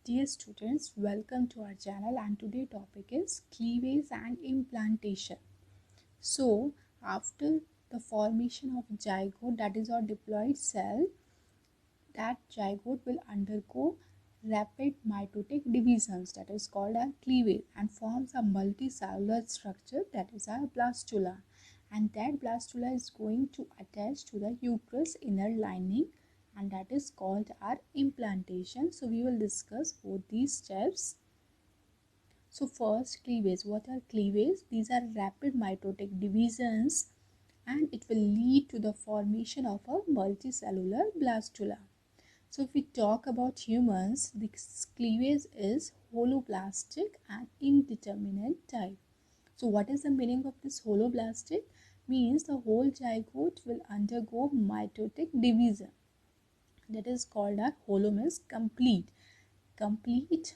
Dear students, welcome to our channel and today's topic is cleavage and implantation. So, after the formation of zygote, that is our diploid cell, that zygote will undergo rapid mitotic divisions, that is called a cleavage, and forms a multicellular structure, that is our blastula. And that blastula is going to attach to the uterus inner lining, and that is called our implantation. So we will discuss both these steps. So first, cleavage. What are cleavage? These are rapid mitotic divisions, and it will lead to the formation of a multicellular blastula. So if we talk about humans, the cleavage is holoblastic and indeterminate type. So what is the meaning of this holoblastic? Means the whole zygote will undergo mitotic division. That is called a holo means complete. Complete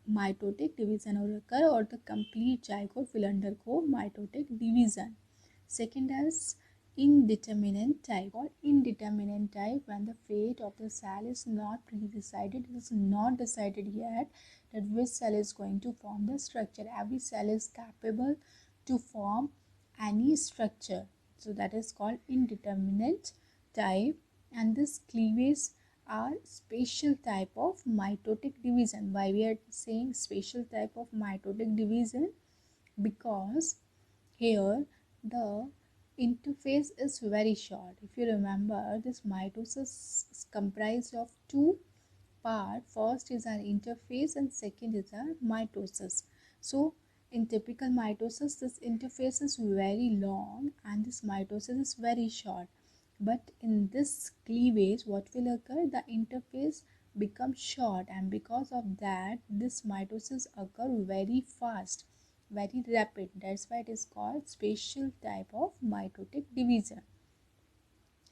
mitotic division will occur, or the complete zygote will undergo mitotic division. Second is indeterminate type, or indeterminate type when the fate of the cell is not pre-decided. It is not decided yet that which cell is going to form the structure. Every cell is capable to form any structure. So that is called indeterminate type, and this cleavage are special type of mitotic division. Why we are saying special type of mitotic division? Because here the interphase is very short. If you remember, this mitosis is comprised of two parts. First is our interphase and second is our mitosis. So in typical mitosis, this interphase is very long and this mitosis is very short. But in this cleavage, what will occur? The interphase becomes short, and because of that, this mitosis occur very fast, very rapid. That's why it is called special type of mitotic division.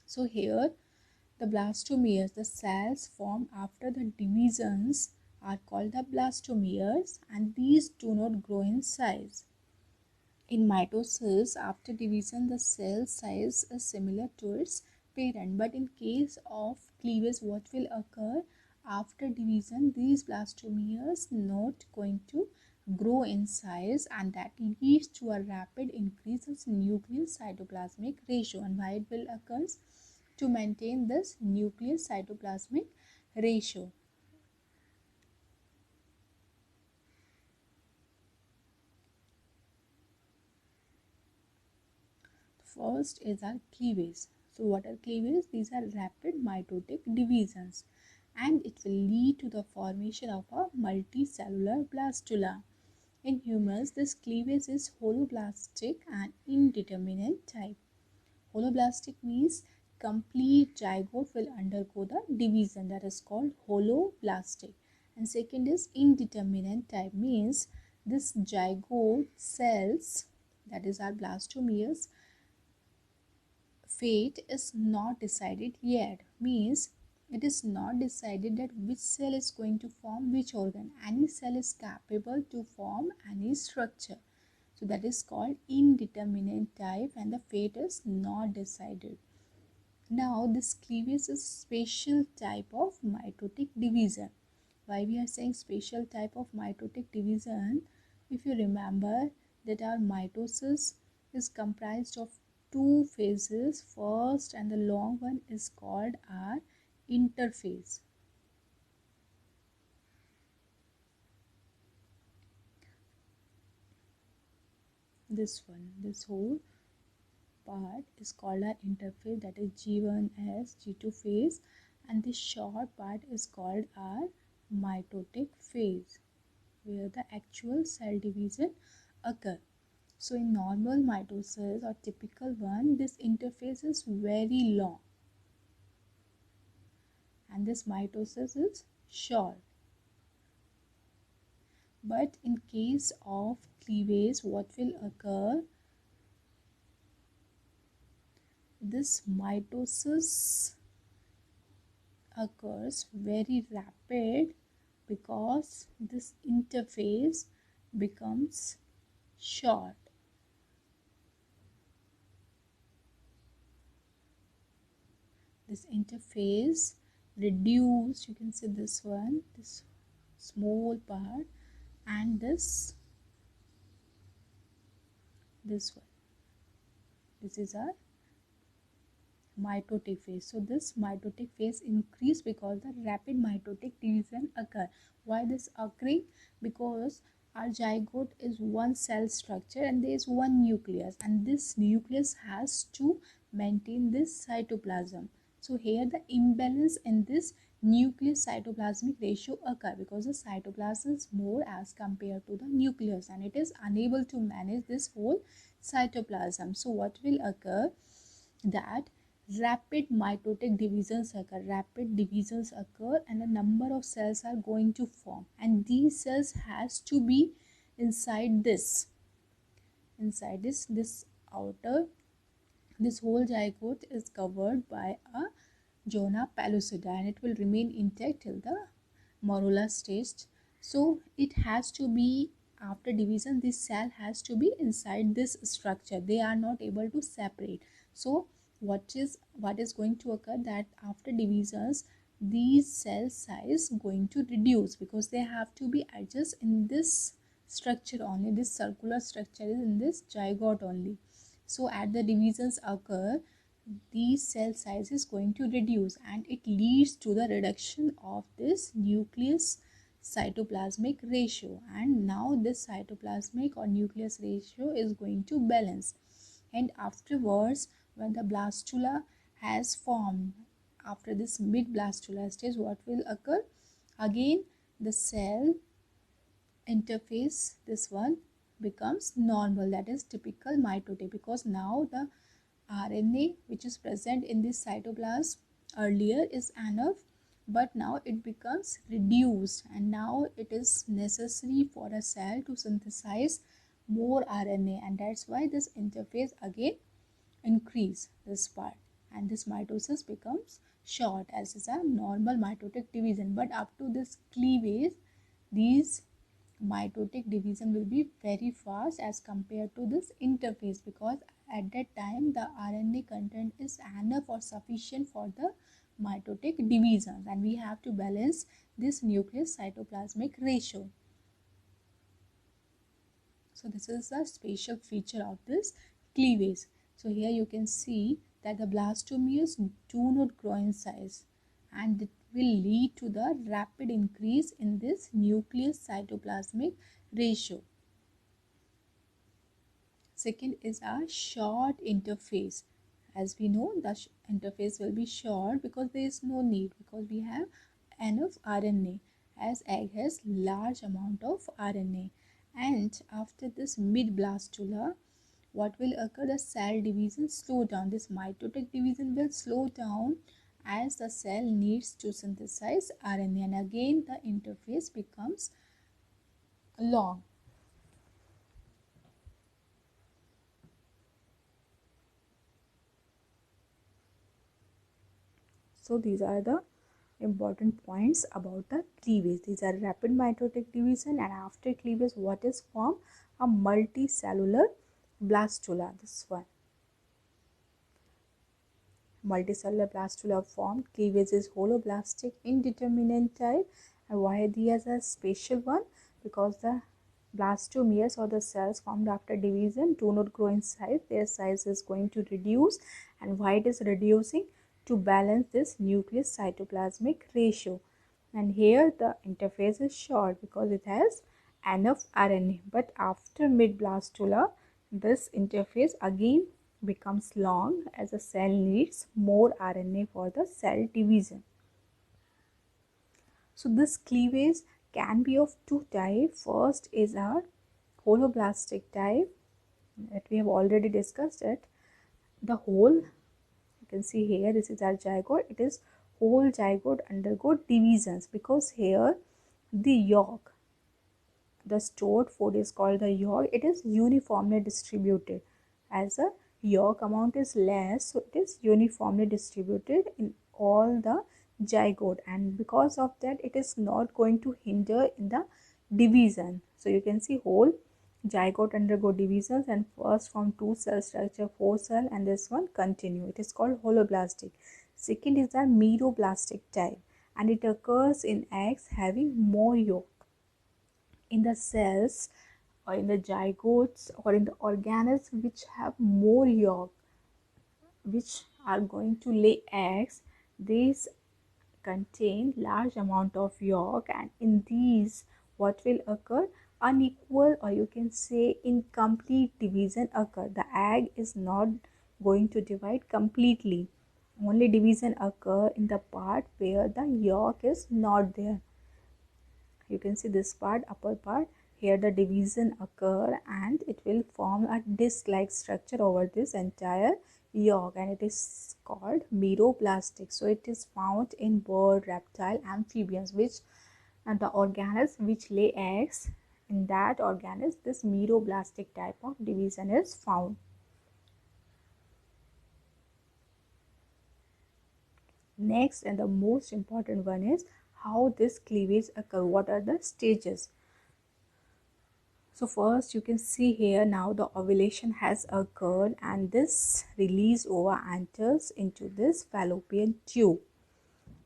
So here the blastomeres, the cells formed after the divisions, are called the blastomeres, and these do not grow in size. In mitosis, after division, the cell size is similar to its parent. But in case of cleavage, what will occur? After division, these blastomeres not going to grow in size, and that leads to a rapid increase in nucleus cytoplasmic ratio. And why it will occur? To maintain this nucleus cytoplasmic ratio. First is our cleavage. So what are cleavage? These are rapid mitotic divisions, and it will lead to the formation of a multicellular blastula. In humans, this cleavage is holoblastic and indeterminate type. Holoblastic means complete zygote will undergo the division, that is called holoblastic. And second is indeterminate type, means this zygote cells, that is our blastomeres, fate is not decided yet. Means it is not decided that which cell is going to form which organ. Any cell is capable to form any structure. So that is called indeterminate type, and the fate is not decided. Now this cleavage is special type of mitotic division. Why we are saying special type of mitotic division? If you remember that our mitosis is comprised of two phases. First and the long one is called our interphase. This one, this whole part is called our interphase, that is G1S, G2 phase, and this short part is called our mitotic phase, where the actual cell division occur. So in normal mitosis or typical one, this interphase is very long and this mitosis is short. But in case of cleavage, what will occur? This mitosis occurs very rapid because this interphase becomes short. This interphase reduced, you can see this one, this small part, and this one. This is our mitotic phase. So this mitotic phase increase because the rapid mitotic division occur. Why this occurring? Because our zygote is one cell structure and there is one nucleus, and this nucleus has to maintain this cytoplasm. So here the imbalance in this nucleus cytoplasmic ratio occur because the cytoplasm is more as compared to the nucleus, and it is unable to manage this whole cytoplasm. So what will occur? That rapid mitotic divisions occur and a number of cells are going to form, and these cells has to be inside this outer, this whole zygote is covered by a zona pellucida, and it will remain intact till the morula stage. So it has to be, after division, this cell has to be inside this structure. They are not able to separate. So what is going to occur? That after divisions, these cell size going to reduce because they have to be adjust in this structure only. This circular structure is in this zygote only. So at the divisions occur, these cell size is going to reduce, and it leads to the reduction of this nucleus cytoplasmic ratio, and now this cytoplasmic or nucleus ratio is going to balance. And afterwards, when the blastula has formed, after this mid blastula stage, what will occur? Again the cell interface, this one becomes normal, that is typical mitotic, because now the RNA which is present in this cytoplasm earlier is enough, but now it becomes reduced, and now it is necessary for a cell to synthesize more RNA, and that's why this interface again increase this part, and this mitosis becomes short as is a normal mitotic division. But up to this cleavage, these mitotic division will be very fast as compared to this interphase, because at that time the RNA content is enough or sufficient for the mitotic divisions, and we have to balance this nucleus cytoplasmic ratio. So this is a special feature of this cleavage. So here you can see that the blastomeres do not grow in size, and it will lead to the rapid increase in this nucleus cytoplasmic ratio. Second is a short interphase. As we know, the interphase will be short because there is no need, because we have enough RNA, as egg has large amount of RNA. And after this mid blastula, what will occur? The cell division slow down. This mitotic division will slow down as the cell needs to synthesize RNA, and again the interphase becomes long. So these are the important points about the cleavage. These are rapid mitotic division, and after cleavage what is formed? A multicellular blastula. This one, multicellular blastula formed. Cleavage is holoblastic indeterminate type. And why these are a special one? Because the blastomeres or the cells formed after division do not grow in size. Their size is going to reduce. And why it is reducing? To balance this nucleus cytoplasmic ratio. And here the interphase is short because it has enough RNA. But after mid blastula, this interphase again becomes long as the cell needs more RNA for the cell division. So this cleavage can be of two types. First is our holoblastic type that we have already discussed it. The whole, you can see here, this is our zygote. It is whole zygote undergo divisions because here the yolk, the stored food is called the yolk. It is uniformly distributed. As the yolk amount is less, so it is uniformly distributed in all the zygote, and because of that it is not going to hinder in the division. So you can see whole zygote undergo divisions and first from 2 cell structure 4 cell, and this one continue. It is called holoblastic. Second is the meroblastic type, and it occurs in eggs having more yolk. In the cells or in the zygotes or in the organisms which have more yolk, which are going to lay eggs, these contain large amount of yolk, and in these what will occur? Unequal, or you can say incomplete division occur. The egg is not going to divide completely. Only division occur in the part where the yolk is not there. You can see this part, upper part, here the division occur and it will form a disc like structure over this entire yolk, and it is called meroplastic. So it is found in bird, reptile, amphibians, which and the organisms which lay eggs. In that organism this meroplastic type of division is found. Next, and the most important one, is how this cleavage occur. What are the stages? So first you can see here, now the ovulation has occurred and this release ova enters into this fallopian tube.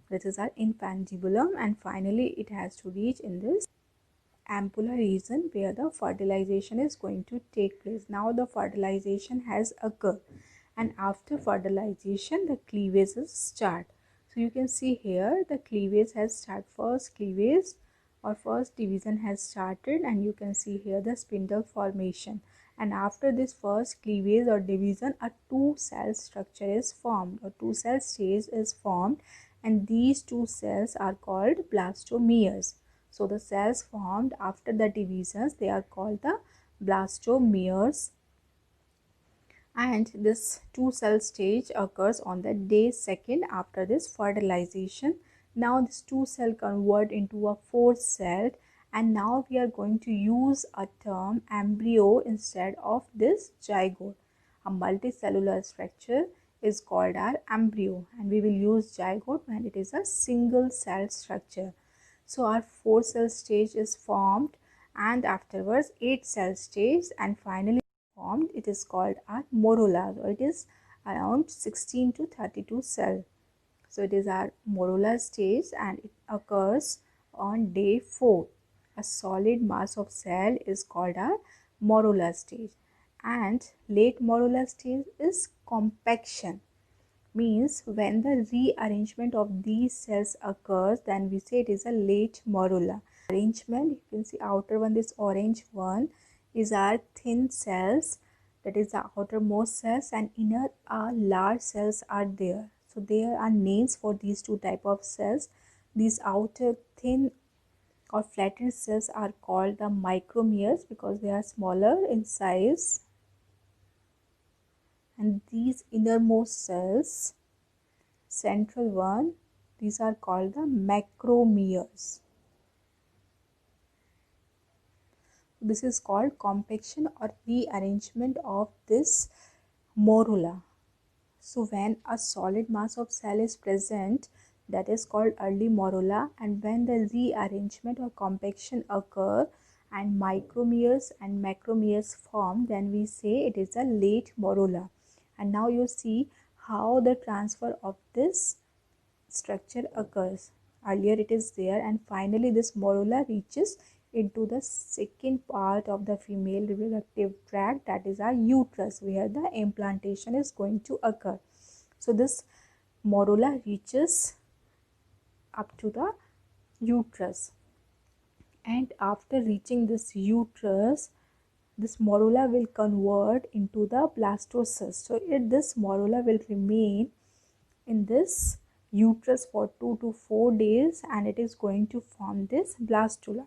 This is our infundibulum, and finally it has to reach in this ampulla region where the fertilization is going to take place. Now the fertilization has occurred, and after fertilization the cleavage is start. So you can see here the cleavage has started. First cleavage or first division has started, and you can see here the spindle formation, and after this first cleavage or division a two cell structure is formed, or two cell stage is formed, and these two cells are called blastomeres. So the cells formed after the divisions, they are called the blastomeres, and this two cell stage occurs on the day second after this fertilization. Now this two cell convert into a four cell, and now we are going to use a term embryo instead of this zygote. A multicellular structure is called our embryo, and we will use zygote when it is a single cell structure. So our four cell stage is formed, and afterwards eight cell stage, and finally formed, it is called our morula. So it is around 16 to 32 cell. So it is our morula stage, and it occurs on day 4. A solid mass of cell is called our morula stage, and late morula stage is compaction. Means when the rearrangement of these cells occurs, then we say it is a late morula. Arrangement, you can see outer one, this orange one is our thin cells, that is the outermost cells, and inner large cells are there. So there are names for these two type of cells. These outer thin or flattened cells are called the micromeres because they are smaller in size, and these innermost cells, central one, these are called the macromeres. This is called compaction or rearrangement of this morula. So when a solid mass of cell is present, that is called early morula, and when the rearrangement or compaction occur and micromeres and macromeres form, then we say it is a late morula. And now you see how the transfer of this structure occurs. Earlier it is there, and finally this morula reaches into the second part of the female reproductive tract, that is our uterus, where the implantation is going to occur. So this morula reaches up to the uterus, and after reaching this uterus, this morula will convert into the blastocyst. So this morula will remain in this uterus for 2 to 4 days, and it is going to form this blastula.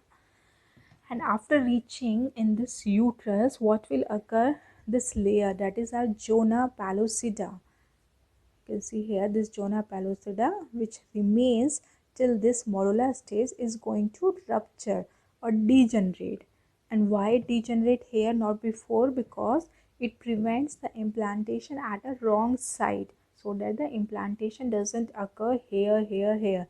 And after reaching in this uterus, what will occur? This layer, that is our zona pellucida. You can see here this zona pellucida, which remains till this morula stage, is going to rupture or degenerate. And why it degenerate here, not before? Because it prevents the implantation at a wrong site, so that the implantation doesn't occur here,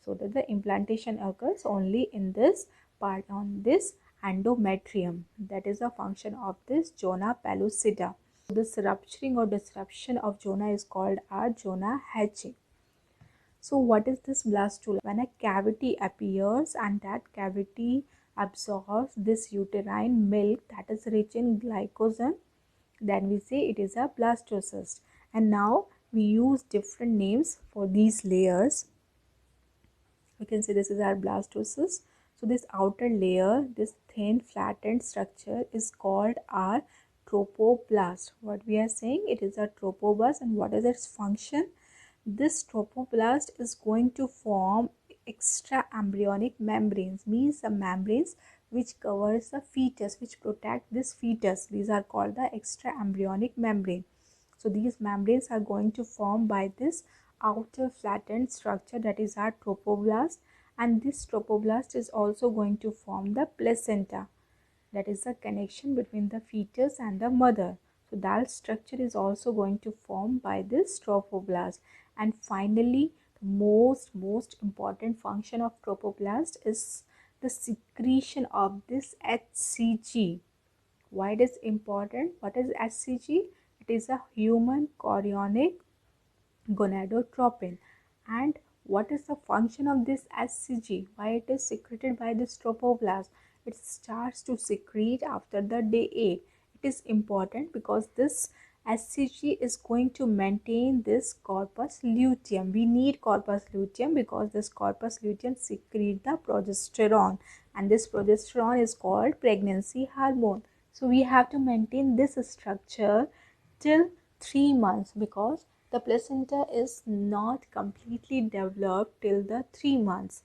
so that the implantation occurs only in this part, on this endometrium. That is the function of this zona pellucida. This rupturing or disruption of zona is called our zona hatching. So what is this blastula? When a cavity appears and that cavity absorbs this uterine milk that is rich in glycogen, then we say it is a blastocyst. And now we use different names for these layers. We can say this is our blastocyst. So this outer layer, this thin flattened structure is called our trophoblast. What we are saying, it is a trophoblast. And what is its function? This trophoblast is going to form extra embryonic membranes, means the membranes which covers the fetus, which protect this fetus. These are called the extra embryonic membrane. So these membranes are going to form by this outer flattened structure, that is our trophoblast, and this trophoblast is also going to form the placenta, that is the connection between the fetus and the mother. So that structure is also going to form by this trophoblast. And finally, the most important function of trophoblast is the secretion of this HCG. Why it is important? What is HCG? It is a human chorionic gonadotropin. And what is the function of this HCG? Why it is secreted by this trophoblast? It starts to secrete after the day 8. It is important because this HCG is going to maintain this corpus luteum. We need corpus luteum because this corpus luteum secretes the progesterone, and this progesterone is called pregnancy hormone. So we have to maintain this structure till 3 months because the placenta is not completely developed till the 3 months.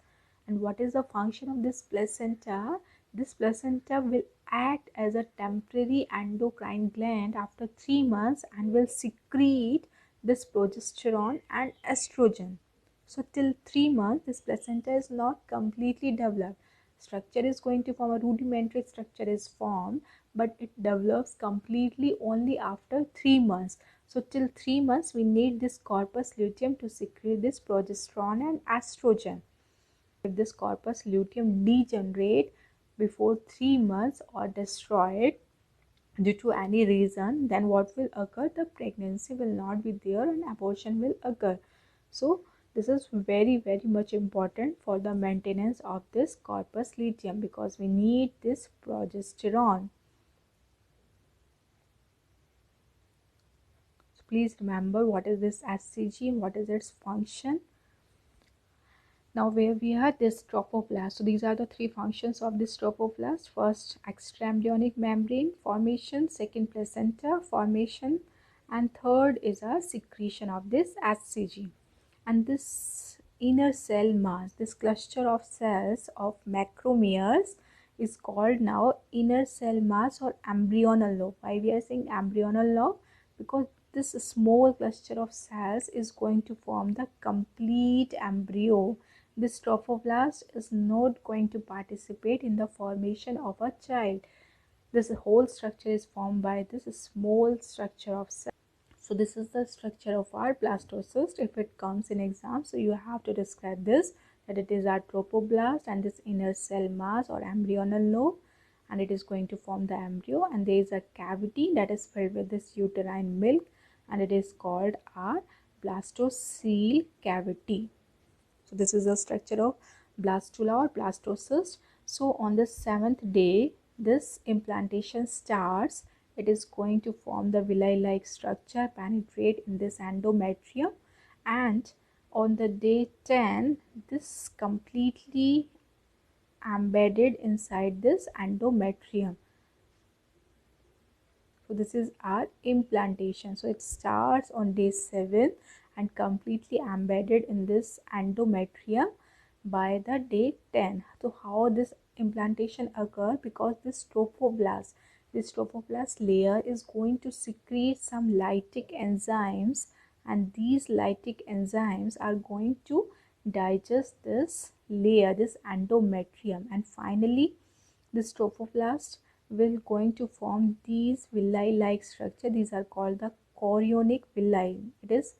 And what is the function of this placenta? This placenta will act as a temporary endocrine gland after 3 months and will secrete this progesterone and estrogen. So till 3 months this placenta is not completely developed. Structure is going to form, a rudimentary structure is formed, but it develops completely only after 3 months. So till 3 months we need this corpus luteum to secrete this progesterone and estrogen. If this corpus luteum degenerate before 3 months or destroyed due to any reason, then what will occur? The pregnancy will not be there and abortion will occur. So this is very much important for the maintenance of this corpus luteum because we need this progesterone. So please remember what is this HCG, what is its function. Now where we have this trophoblast. So these are the 3 functions of this trophoblast. First, extraembryonic membrane formation, second, placenta formation, and third is a secretion of this HCG. And this inner cell mass, this cluster of cells of macromeres is called now inner cell mass or embryonal lobe. Why we are saying embryonal lobe? Because this small cluster of cells is going to form the complete embryo. This trophoblast is not going to participate in the formation of a child. This whole structure is formed by this small structure of cells. So this is the structure of our blastocyst if it comes in exam. So you have to describe this, that it is our trophoblast and this inner cell mass or embryonal lobe, and it is going to form the embryo, and there is a cavity that is filled with this uterine milk, and it is called our blastocele cavity. So this is the structure of blastula or blastocyst. So on the 7th day this implantation starts. It is going to form the villi-like structure, penetrate in this endometrium, and on the day 10 this completely embedded inside this endometrium. So this is our implantation. So it starts on day 7 and completely embedded in this endometrium by the day 10. So how this implantation occur? Because this trophoblast layer is going to secrete some lytic enzymes, and these lytic enzymes are going to digest this layer, this endometrium, and finally this trophoblast will going to form these villi-like structure. These are called the chorionic villi. It is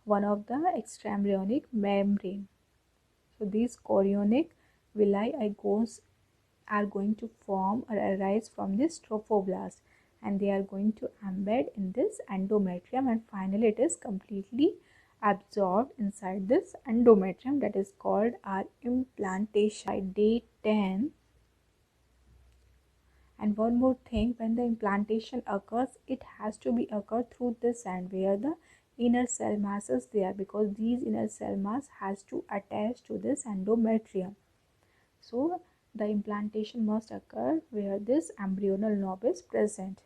one of the extraembryonic membrane. So these chorionic villi are going to form or arise from this trophoblast, and they are going to embed in this endometrium, and finally it is completely absorbed inside this endometrium, that is called our implantation by day 10. And one more thing, when the implantation occurs, it has to be occur through this end where the inner cell mass is there, because these inner cell mass has to attach to this endometrium. So the implantation must occur where this embryonal knob is present.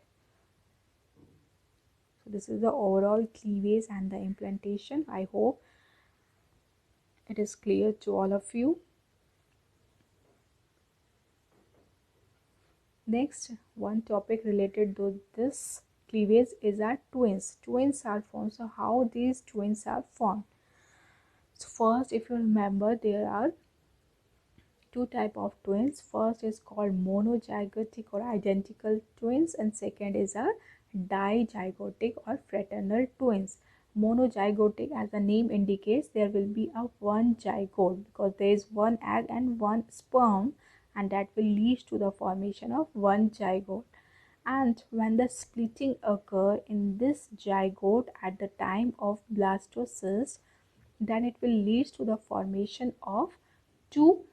So this is the overall cleavage and the implantation. I hope it is clear to all of you. Next, one topic related to this cleavage is our twins. Twins are formed. So how these twins are formed? So first, if you remember, there are two type of twins. First is called monozygotic or identical twins, and second is a dizygotic or fraternal twins. Monozygotic, as the name indicates, there will be a one zygote because there is one egg and one sperm, and that will lead to the formation of one zygote. And when the splitting occur in this zygote at the time of blastocyst, then it will lead to the formation of two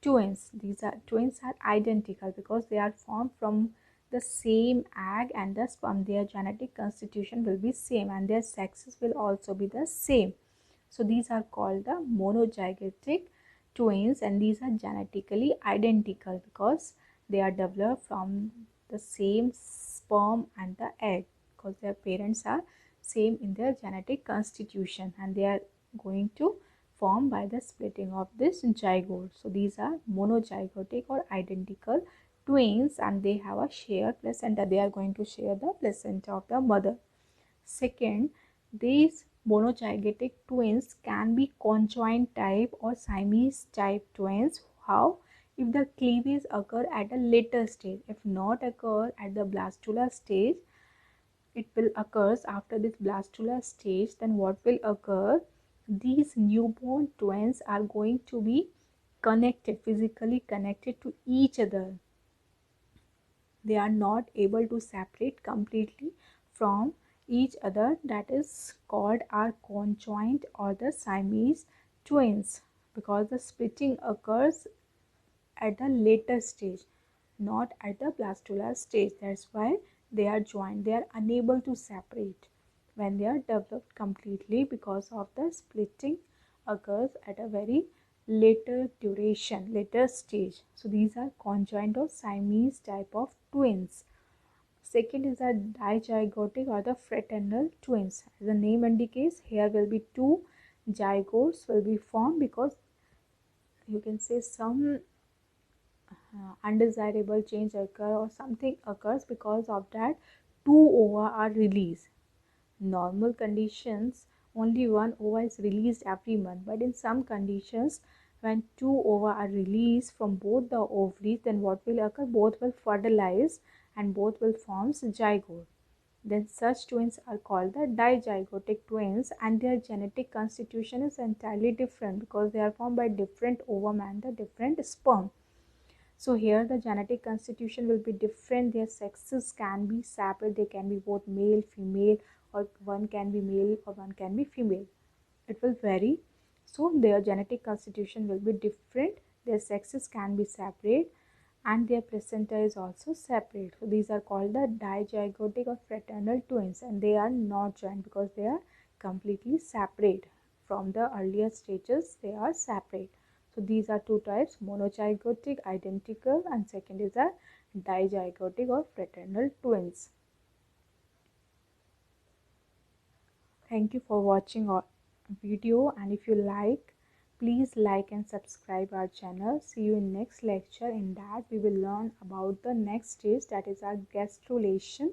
twins. These are twins are identical because they are formed from the same egg and the sperm. Their genetic constitution will be same and their sexes will also be the same. So these are called the monozygotic twins, and these are genetically identical because they are developed from the same sperm and the egg, because their parents are same in their genetic constitution, and they are going to formed by the splitting of this zygote. So these are monozygotic or identical twins, and they have a shared placenta. They are going to share the placenta of the mother. Second, these monozygotic twins can be conjoined type or Siamese type twins. How? If the cleavage occur at a later stage. If not occur at the blastula stage, it will occurs after this blastula stage. Then what will occur? These newborn twins are going to be connected, physically connected to each other. They are not able to separate completely from each other. That is called our conjoined or the Siamese twins, because the splitting occurs at the later stage, not at the blastula stage. That's why they are joined. They are unable to separate when they are developed completely, because of the splitting occurs at a very later duration, later stage. So these are conjoined or Siamese type of twins. Second is a dizygotic or the fraternal twins. As the name indicates, here will be two zygotes will be formed, because you can say some undesirable change occur or something occurs, because of that two ova are released. Normal conditions, only one ova is released every month, but in some conditions when two ova are released from both the ovaries, then what will occur? Both will fertilize and both will form zygote. Then such twins are called the dizygotic twins, and their genetic constitution is entirely different because they are formed by different ovum and the different sperm. So here the genetic constitution will be different. Their sexes can be separate. They can be both male, female, or one can be male or one can be female. It will vary. So their genetic constitution will be different. Their sexes can be separate and their placenta is also separate. So these are called the dizygotic or fraternal twins, and they are not joined because they are completely separate. From the earlier stages, they are separate. So these are two types: monozygotic, identical, and second is a dizygotic or fraternal twins. Thank you for watching our video, and if you like, please like and subscribe our channel. See you in next lecture. In that we will learn about the next stage, that is our gastrulation.